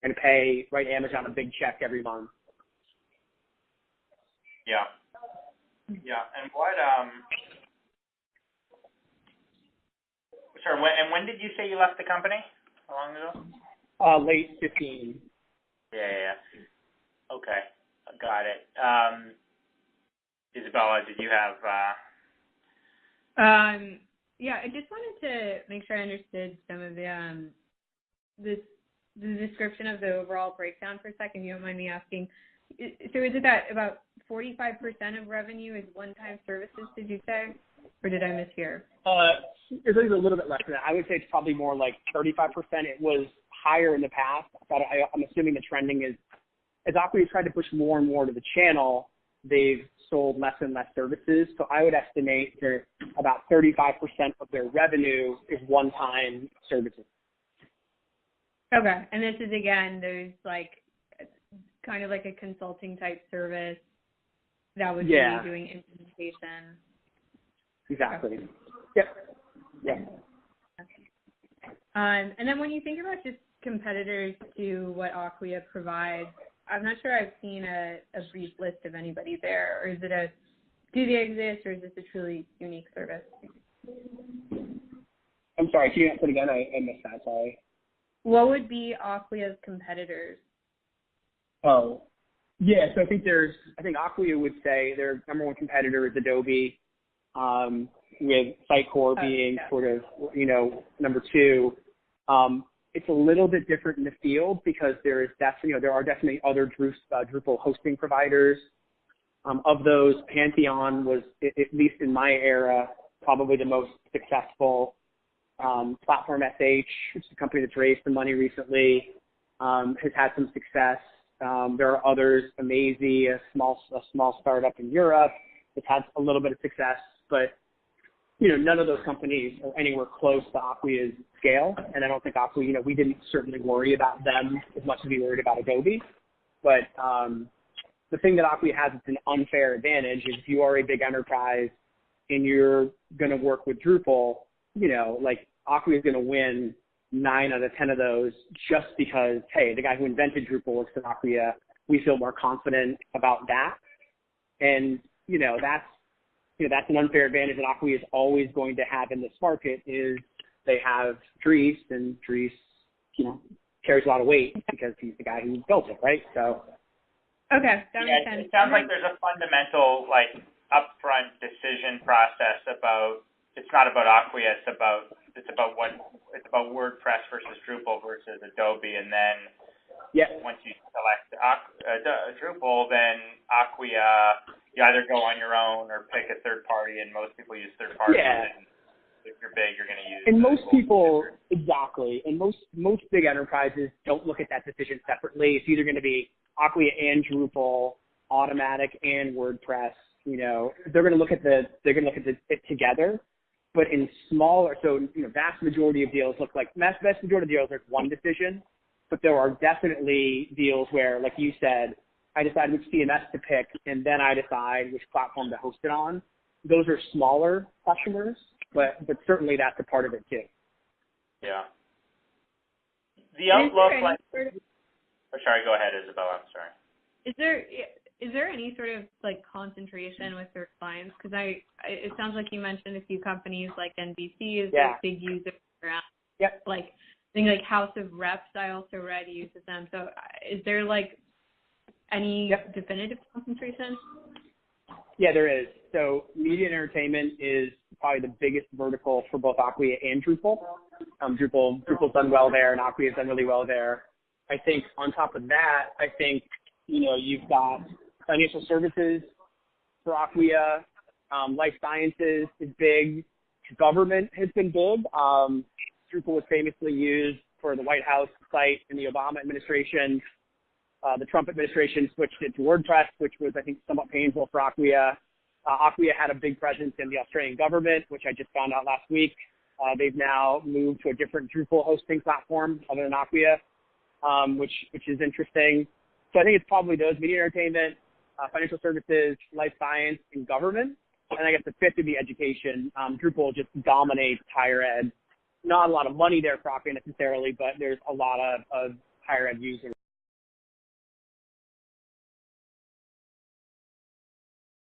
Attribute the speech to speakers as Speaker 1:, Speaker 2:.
Speaker 1: and write Amazon a big check every month.
Speaker 2: Yeah. Yeah. And what, when did you say you left the company? How long ago?
Speaker 1: Late 15.
Speaker 2: Yeah. Okay. Got it. Isabella, did you have,
Speaker 3: Yeah, I just wanted to make sure I understood some of the description of the overall breakdown for a second. You don't mind me asking. So is it that about 45% of revenue is one-time services, did you say? Or did I mishear?
Speaker 1: It's a little bit less than that. I would say it's probably more like 35%. It was higher in the past, but I'm assuming the trending is, as Acquia tried to push more and more to the channel, they've sold less and less services. So I would estimate that about 35% of their revenue is one-time services.
Speaker 3: Okay. And this is, again, there's like kind of like a consulting type service that would be doing implementation.
Speaker 1: Exactly. Okay. Yep. Yeah.
Speaker 3: Okay. And then when you think about just competitors to what Acquia provides, I'm not sure I've seen a brief list of anybody there, or is it do they exist, or is this a truly unique service?
Speaker 1: I'm sorry, can you answer it again? I missed that, sorry.
Speaker 3: What would be Acquia's competitors?
Speaker 1: Oh, yeah, so I think Acquia would say their number one competitor is Adobe, with Sitecore being sort of, number two. It's a little bit different in the field because there are definitely other Drupal hosting providers. Of those, Pantheon was, at least in my era, probably the most successful. Platform SH, which is a company that's raised some money recently, has had some success. There are others, Amazy, a small startup in Europe, that's had a little bit of success, but none of those companies are anywhere close to Acquia's scale, and I don't think Acquia, we didn't certainly worry about them as much as we worried about Adobe. But the thing that Acquia has that's an unfair advantage is if you are a big enterprise and you're going to work with Drupal, Acquia is going to win 9 out of 10 of those just because, hey, the guy who invented Drupal works at Acquia. We feel more confident about that. And, that's an unfair advantage that Acquia is always going to have in this market is they have Dries, and Dries, carries a lot of weight because he's the guy who built it, right? So.
Speaker 3: Okay, that makes sense.
Speaker 2: It sounds like there's a fundamental, upfront decision process it's not about Acquia, it's about WordPress versus Drupal versus Adobe, and then once you select Drupal, then Acquia, you either go on your own or pick a third party, and most people use third parties.
Speaker 1: Yeah.
Speaker 2: And if you're big, you're going to use.
Speaker 1: And most people, exactly, and most big enterprises don't look at that decision separately. It's either going to be Acquia and Drupal, Automatic and WordPress. They're going to look at it together. But in smaller, vast majority of deals vast majority of deals are one decision, but there are definitely deals where, like you said, I decide which CMS to pick, and then I decide which platform to host it on. Those are smaller customers, but certainly that's a part of it too.
Speaker 2: Yeah. The outlook, sorry, go ahead, Isabella. I'm sorry.
Speaker 3: Is there any sort of concentration with their clients? Because it sounds like you mentioned a few companies like NBC is a big user.
Speaker 1: Yep.
Speaker 3: Things like House of Reps, I also read uses them. So is there any definitive concentration? Yeah,
Speaker 1: there is. So media and entertainment is probably the biggest vertical for both Acquia and Drupal. Drupal's done well there, and Acquia's done really well there. I think on top of that, you've got financial services for Acquia. Life sciences is big. Government has been big. Drupal was famously used for the White House site in the Obama administration. The Trump administration switched it to WordPress, which was, I think, somewhat painful for Acquia. Acquia had a big presence in the Australian government, which I just found out last week. They've now moved to a different Drupal hosting platform other than Acquia, which is interesting. So I think it's probably those: media, entertainment, financial services, life science, and government. And I guess the fifth would be education. Drupal just dominates higher ed. Not a lot of money there for Acquia necessarily, but there's a lot of higher ed users